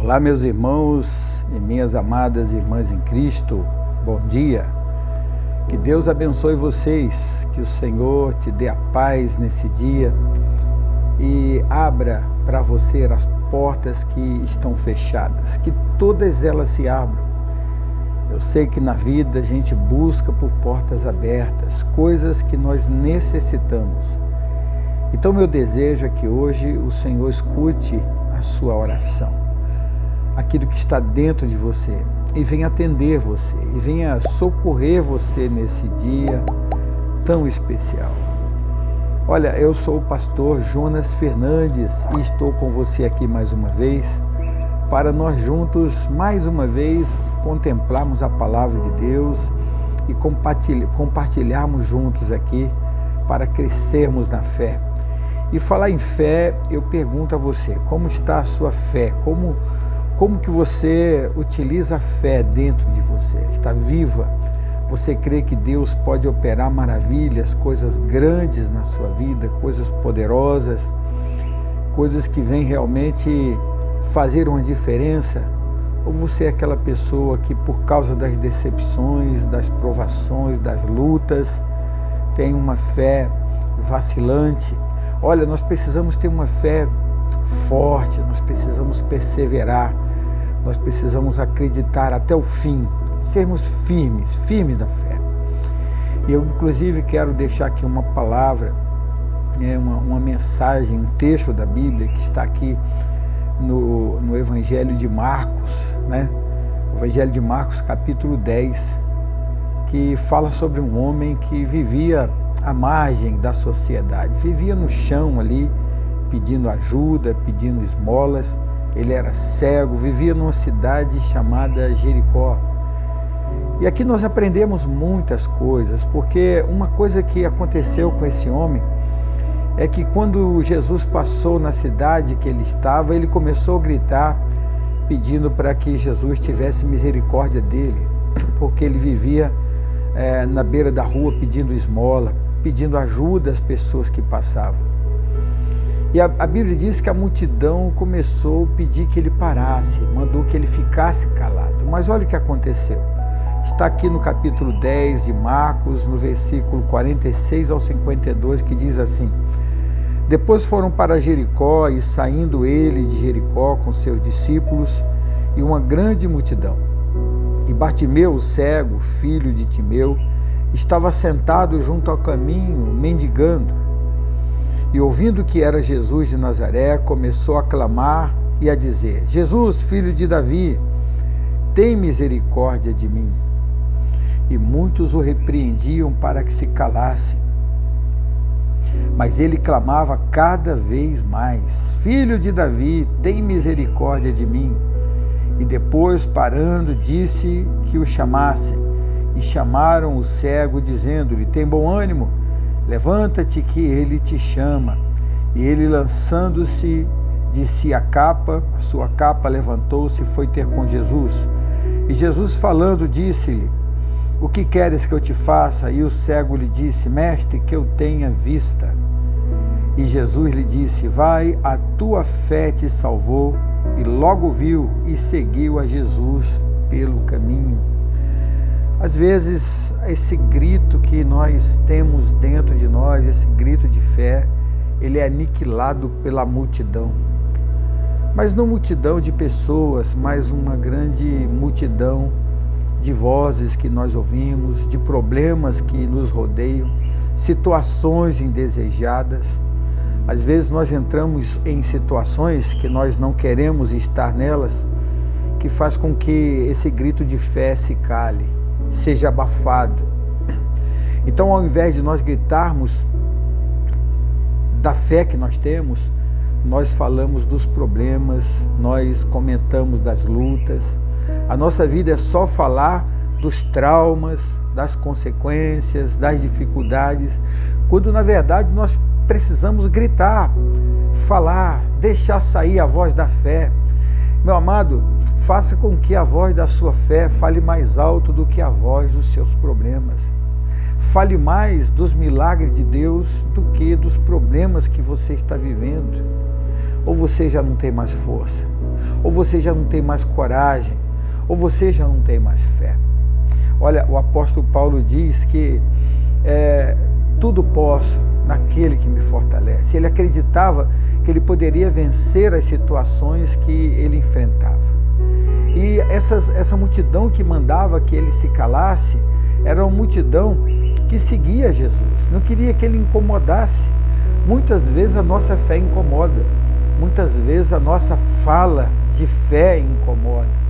Olá, meus irmãos e minhas amadas irmãs em Cristo, bom dia. Que Deus abençoe vocês, que o Senhor te dê a paz nesse dia e abra para você as portas que estão fechadas, que todas elas se abram. Eu sei que na vida a gente busca por portas abertas, coisas que nós necessitamos. Então meu desejo é que hoje o Senhor escute a sua oração, aquilo que está dentro de você, e venha atender você, e venha socorrer você nesse dia tão especial. Olha, eu sou o pastor Jonas Fernandes e estou com você aqui mais uma vez, para nós juntos, mais uma vez, contemplarmos a palavra de Deus e compartilharmos juntos aqui para crescermos na fé. E falar em fé, eu pergunto a você, como está a sua fé? Como que você utiliza a fé dentro de você? Está viva? Você crê que Deus pode operar maravilhas, coisas grandes na sua vida, coisas poderosas, coisas que vêm realmente fazer uma diferença? Ou você é aquela pessoa que, por causa das decepções, das provações, das lutas, tem uma fé vacilante? Olha, nós precisamos ter uma fé forte, nós precisamos perseverar, nós precisamos acreditar até o fim, sermos firmes na fé. E eu, inclusive, quero deixar aqui uma palavra, uma mensagem, um texto da Bíblia que está aqui no Evangelho de Marcos, Evangelho de Marcos, capítulo 10, que fala sobre um homem que vivia à margem da sociedade, vivia no chão ali, pedindo ajuda, pedindo esmolas. Ele era cego, vivia numa cidade chamada Jericó. E aqui nós aprendemos muitas coisas, porque uma coisa que aconteceu com esse homem é que quando Jesus passou na cidade que ele estava, ele começou a gritar, pedindo para que Jesus tivesse misericórdia dele, porque ele vivia na beira da rua pedindo esmola, pedindo ajuda às pessoas que passavam. E a Bíblia diz que a multidão começou a pedir que ele parasse, mandou que ele ficasse calado. Mas olha o que aconteceu. Está aqui no capítulo 10 de Marcos, no versículo 46 ao 52, que diz assim: Depois foram para Jericó, e saindo ele de Jericó com seus discípulos e uma grande multidão. E Bartimeu, o cego, filho de Timeu, estava sentado junto ao caminho, mendigando. E ouvindo que era Jesus de Nazaré, começou a clamar e a dizer: Jesus, filho de Davi, tem misericórdia de mim. E muitos o repreendiam para que se calasse. Mas ele clamava cada vez mais: Filho de Davi, tem misericórdia de mim. E depois, parando, disse que o chamassem. E chamaram o cego, dizendo-lhe: Tem bom ânimo, levanta-te que ele te chama. E ele, lançando-se de si a sua capa, levantou-se e foi ter com Jesus. E Jesus, falando, disse-lhe: O que queres que eu te faça? E o cego lhe disse: Mestre, que eu tenha vista. E Jesus lhe disse: Vai, a tua fé te salvou. E logo viu e seguiu a Jesus pelo caminho. Às vezes, esse grito que nós temos dentro de nós, esse grito de fé, ele é aniquilado pela multidão. Mas não multidão de pessoas, mas uma grande multidão de vozes que nós ouvimos, de problemas que nos rodeiam, situações indesejadas. Às vezes nós entramos em situações que nós não queremos estar nelas, que faz com que esse grito de fé se cale, seja abafado. Então, ao invés de nós gritarmos da fé que nós temos, nós falamos dos problemas, nós comentamos das lutas. A nossa vida é só falar dos traumas, das consequências, das dificuldades, quando na verdade nós precisamos gritar, falar, deixar sair a voz da fé. Meu amado, faça com que a voz da sua fé fale mais alto do que a voz dos seus problemas. Fale mais dos milagres de Deus do que dos problemas que você está vivendo. Ou você já não tem mais força? ou você já não tem mais coragem, ou você já não tem mais fé. Olha, o apóstolo Paulo diz que tudo posso naquele que me fortalece. Ele acreditava que ele poderia vencer as situações que ele enfrentava. E essa multidão que mandava que ele se calasse era uma multidão que seguia Jesus, não queria que ele incomodasse. Muitas vezes a nossa fé incomoda, muitas vezes a nossa fala de fé incomoda.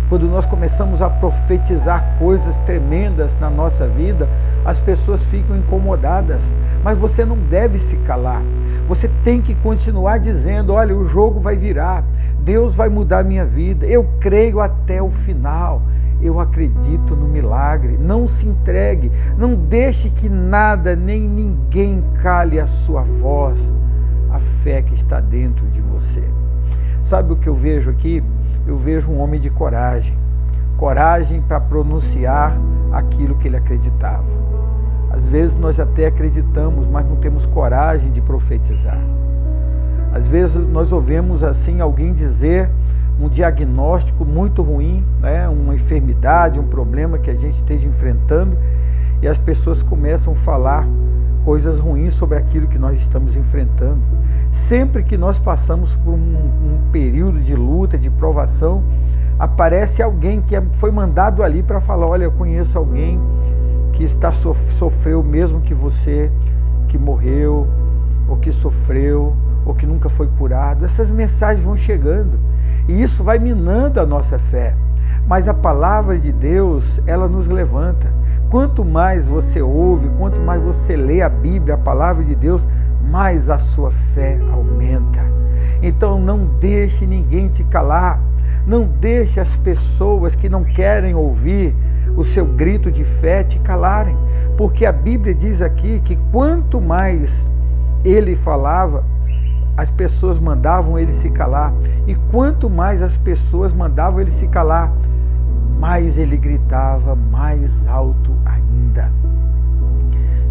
Quando nós começamos a profetizar coisas tremendas na nossa vida, as pessoas ficam incomodadas. Mas você não deve se calar. Você tem que continuar dizendo, olha, o jogo vai virar, Deus vai mudar a minha vida, eu creio até o final, eu acredito no milagre. Não se entregue, não deixe que nada nem ninguém cale a sua voz, a fé que está dentro de você. Sabe o que eu vejo aqui? Eu vejo um homem de coragem, coragem para pronunciar aquilo que ele acreditava. Às vezes nós até acreditamos, mas não temos coragem de profetizar. Às vezes nós ouvimos assim alguém dizer um diagnóstico muito ruim, né? Uma enfermidade, um problema que a gente esteja enfrentando, e as pessoas começam a falar coisas ruins sobre aquilo que nós estamos enfrentando. Sempre que nós passamos por um período de luta, de provação, aparece alguém que foi mandado ali para falar, olha, eu conheço alguém que sofreu mesmo que você, que morreu, ou que sofreu, ou que nunca foi curado. Essas mensagens vão chegando, e isso vai minando a nossa fé. Mas a palavra de Deus, ela nos levanta. Quanto mais você ouve, quanto mais você lê a Bíblia, a palavra de Deus, mais a sua fé aumenta. Então não deixe ninguém te calar, não deixe as pessoas que não querem ouvir o seu grito de fé te calarem, porque a Bíblia diz aqui que quanto mais ele falava, as pessoas mandavam ele se calar, e quanto mais as pessoas mandavam ele se calar, mais ele gritava mais alto ainda.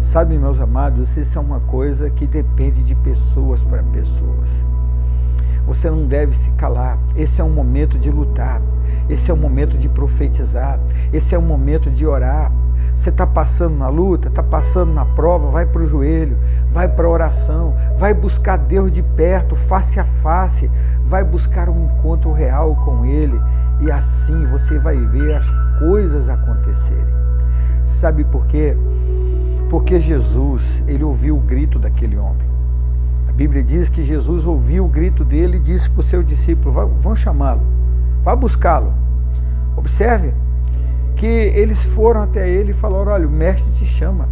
Sabe, meus amados, isso é uma coisa que depende de pessoas para pessoas. Você não deve se calar. Esse é um momento de lutar, esse é um momento de profetizar, esse é um momento de orar. Você está passando na luta, está passando na prova, vai para o joelho, vai para a oração, vai buscar Deus de perto, face a face, vai buscar um encontro real com Ele, e assim você vai ver as coisas acontecerem. Sabe por quê? Porque Jesus, ele ouviu o grito daquele homem. A Bíblia diz que Jesus ouviu o grito dele e disse para o seu discípulo, vão chamá-lo, vá buscá-lo. Observe que eles foram até ele e falaram, olha, o mestre te chama.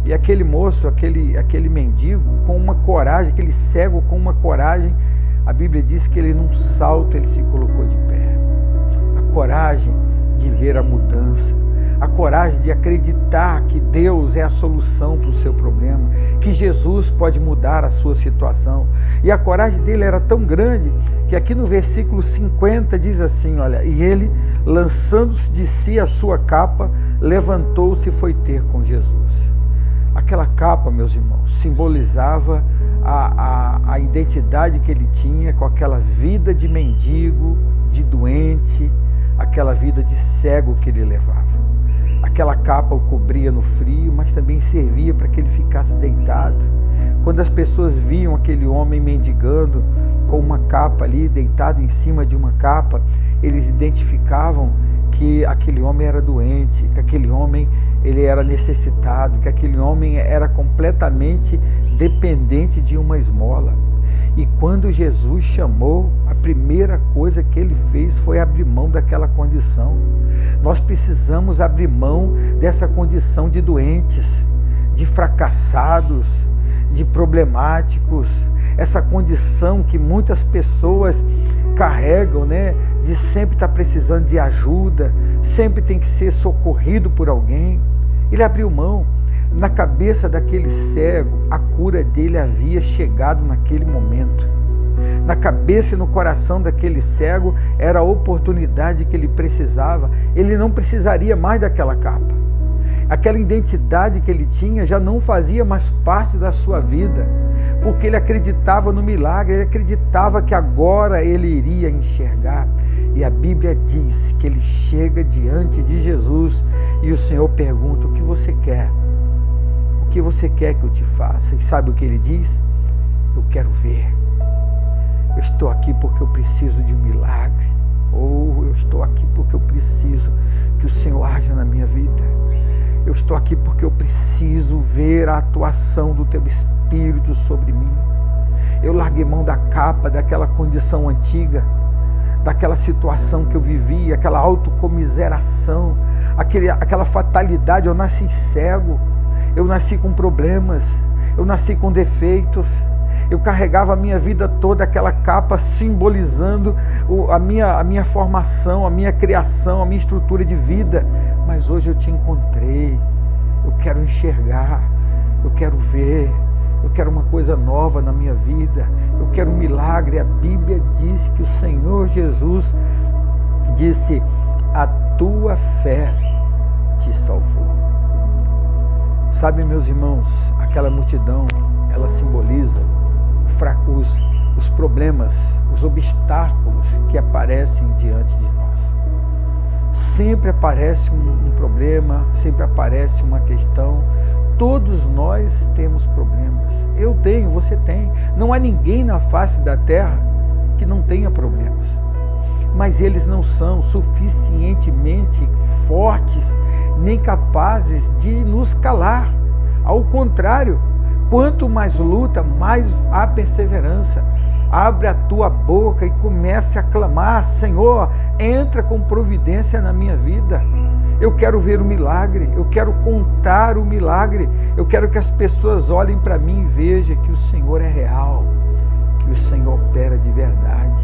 E aquele moço, aquele mendigo, com uma coragem, aquele cego com uma coragem, a Bíblia diz que ele num salto ele se colocou de pé. A coragem de ver a mudança, a coragem de acreditar que Deus é a solução para o seu problema, que Jesus pode mudar a sua situação. E a coragem dele era tão grande que aqui no versículo 50 diz assim, olha, e ele, lançando-se de si a sua capa, levantou-se e foi ter com Jesus. Aquela capa, meus irmãos, simbolizava a identidade que ele tinha com aquela vida de mendigo, de doente, aquela vida de cego que ele levava. Aquela capa o cobria no frio, mas também servia para que ele ficasse deitado. Quando as pessoas viam aquele homem mendigando com uma capa ali, deitado em cima de uma capa, eles identificavam que aquele homem era doente, que aquele homem ele era necessitado, que aquele homem era completamente dependente de uma esmola. E quando Jesus chamou, a primeira coisa que ele fez foi abrir mão daquela condição. Nós precisamos abrir mão dessa condição de doentes, de fracassados, de problemáticos, essa condição que muitas pessoas carregam, né? De sempre estar precisando de ajuda, sempre tem que ser socorrido por alguém. Ele abriu mão. Na cabeça daquele cego, a cura dele havia chegado naquele momento. Na cabeça e no coração daquele cego era a oportunidade que ele precisava. Ele não precisaria mais daquela capa. Aquela identidade que ele tinha já não fazia mais parte da sua vida, porque ele acreditava no milagre, ele acreditava que agora ele iria enxergar. E a Bíblia diz que ele chega diante de Jesus e o Senhor pergunta: o que você quer? O que você quer que eu te faça? E sabe o que ele diz? Eu quero ver. Eu estou aqui porque eu preciso de um milagre. Ou eu estou aqui porque eu preciso que o Senhor haja na minha vida. Eu estou aqui porque eu preciso ver a atuação do Teu Espírito sobre mim. Eu larguei mão da capa, daquela condição antiga, daquela situação que eu vivia, aquela autocomiseração, aquela fatalidade. Eu nasci cego, eu nasci com problemas, eu nasci com defeitos. Eu carregava a minha vida toda, aquela capa simbolizando a minha formação, a minha criação, a minha estrutura de vida. Mas hoje eu te encontrei, eu quero enxergar, eu quero ver, eu quero uma coisa nova na minha vida, eu quero um milagre. A Bíblia diz que o Senhor Jesus disse: a tua fé te salvou. Sabe, meus irmãos, aquela multidão, ela simboliza os problemas, os obstáculos que aparecem diante de nós. Sempre aparece um problema, sempre aparece uma questão. Todos nós temos problemas. Eu tenho, você tem. Não há ninguém na face da terra que não tenha problemas. Mas eles não são suficientemente fortes nem capazes de nos calar. Ao contrário, quanto mais luta, mais há perseverança. Abre a tua boca e comece a clamar: Senhor, entra com providência na minha vida. Eu quero ver o milagre, eu quero contar o milagre, eu quero que as pessoas olhem para mim e vejam que o Senhor é real, que o Senhor opera de verdade.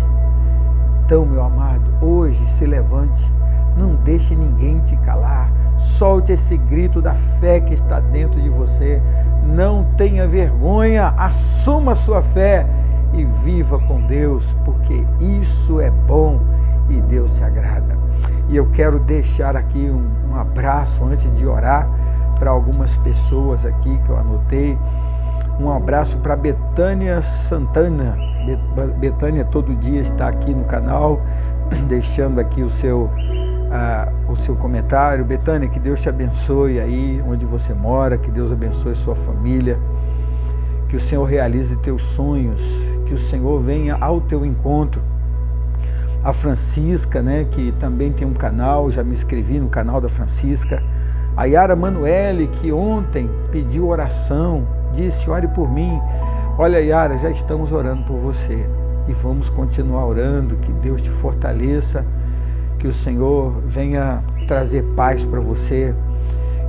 Então, meu amado, hoje se levante, não deixe ninguém te calar, solte esse grito da fé que está dentro de você. Não tenha vergonha, assuma a sua fé e viva com Deus, porque isso é bom e Deus se agrada. E eu quero deixar aqui um abraço antes de orar para algumas pessoas aqui que eu anotei. Um abraço para Betânia Santana. Betânia todo dia está aqui no canal, deixando aqui o seu comentário. Betânia, que Deus te abençoe aí onde você mora, que Deus abençoe sua família, que o Senhor realize teus sonhos, que o Senhor venha ao teu encontro. A Francisca, né, que também tem um canal, já me inscrevi no canal da Francisca. A Yara Manuele, que ontem pediu oração, disse: ore por mim. Olha, Yara, já estamos orando por você e vamos continuar orando. Que Deus te fortaleça, que o Senhor venha trazer paz para você,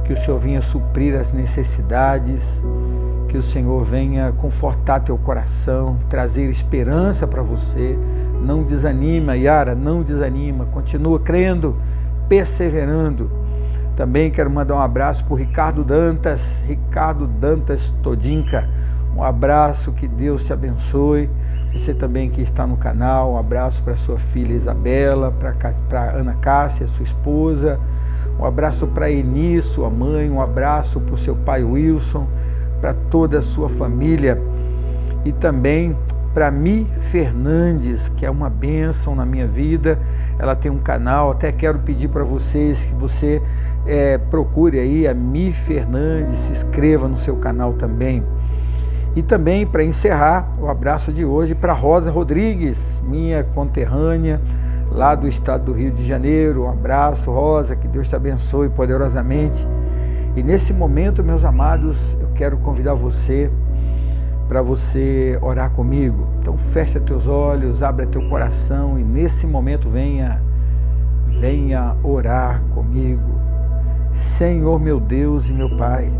que o Senhor venha suprir as necessidades, que o Senhor venha confortar teu coração, trazer esperança para você. Não desanima, Yara, não desanima, continua crendo, perseverando. Também quero mandar um abraço para o Ricardo Dantas Todinca. Um abraço, que Deus te abençoe. Você também que está no canal, um abraço para sua filha Isabela, para Ana Cássia, sua esposa. Um abraço para Eni, sua mãe. Um abraço para o seu pai Wilson, para toda a sua família. E também para Mi Fernandes, que é uma bênção na minha vida. Ela tem um canal, até quero pedir para vocês que você procure aí a Mi Fernandes, se inscreva no seu canal também. E também, para encerrar, o abraço de hoje para Rosa Rodrigues, minha conterrânea, lá do estado do Rio de Janeiro. Um abraço, Rosa, que Deus te abençoe poderosamente. E nesse momento, meus amados, eu quero convidar você para você orar comigo. Então fecha teus olhos, abra teu coração e nesse momento venha orar comigo. Senhor, meu Deus e meu Pai,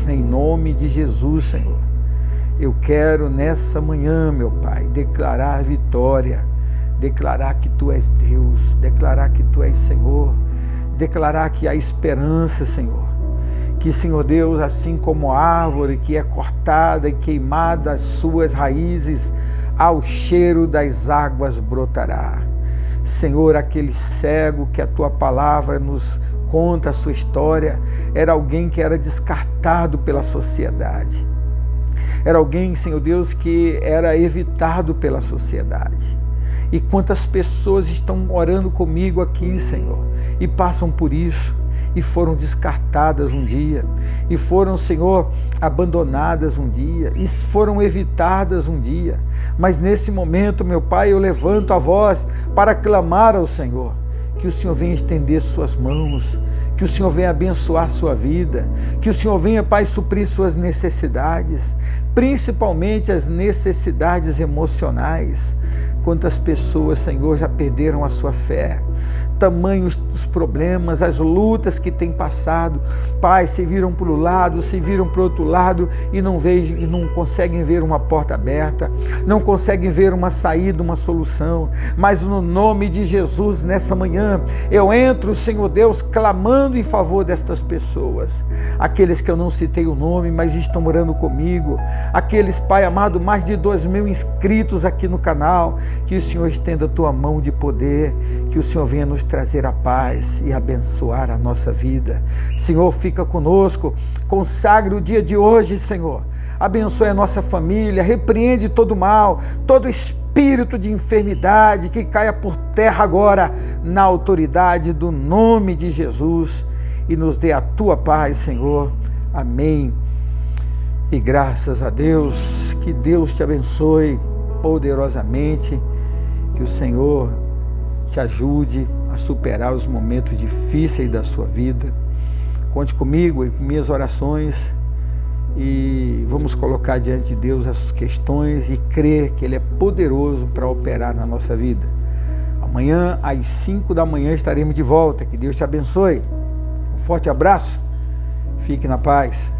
em nome de Jesus, Senhor, eu quero nessa manhã, meu Pai, declarar vitória, declarar que Tu és Deus, declarar que Tu és Senhor, declarar que há esperança, Senhor. Que, Senhor Deus, assim como a árvore que é cortada e queimada as suas raízes, ao cheiro das águas brotará. Senhor, aquele cego que a Tua palavra nos conta a sua história, era alguém que era descartado pela sociedade. Era alguém, Senhor Deus, que era evitado pela sociedade. E quantas pessoas estão orando comigo aqui, Senhor, e passam por isso, e foram descartadas um dia, e foram, Senhor, abandonadas um dia, e foram evitadas um dia. Mas nesse momento, meu Pai, eu levanto a voz para clamar ao Senhor, que o Senhor venha estender suas mãos, que o Senhor venha abençoar sua vida, que o Senhor venha, Pai, suprir suas necessidades, principalmente as necessidades emocionais. Quantas pessoas, Senhor, já perderam a sua fé, tamanhos dos problemas, as lutas que têm passado, Pai, se viram para o lado, se viram para o outro lado e não conseguem ver uma porta aberta, não conseguem ver uma saída, uma solução. Mas no nome de Jesus, nessa manhã, eu entro, Senhor Deus, clamando em favor destas pessoas, aqueles que eu não citei o nome, mas estão orando comigo, aqueles, Pai amado, mais de 2.000 inscritos aqui no canal, que o Senhor estenda a tua mão de poder, que o Senhor venha nos trazer a paz e abençoar a nossa vida. Senhor, fica conosco, consagre o dia de hoje, Senhor, abençoe a nossa família, repreende todo mal, todo espírito de enfermidade, que caia por terra agora, na autoridade do nome de Jesus, e nos dê a tua paz, Senhor. Amém. E graças a Deus, que Deus te abençoe poderosamente, que o Senhor te ajude a superar os momentos difíceis da sua vida. Conte comigo e com minhas orações, e vamos colocar diante de Deus as questões e crer que Ele é poderoso para operar na nossa vida. Amanhã às 5 da manhã estaremos de volta. Que Deus te abençoe. Um forte abraço. Fique na paz.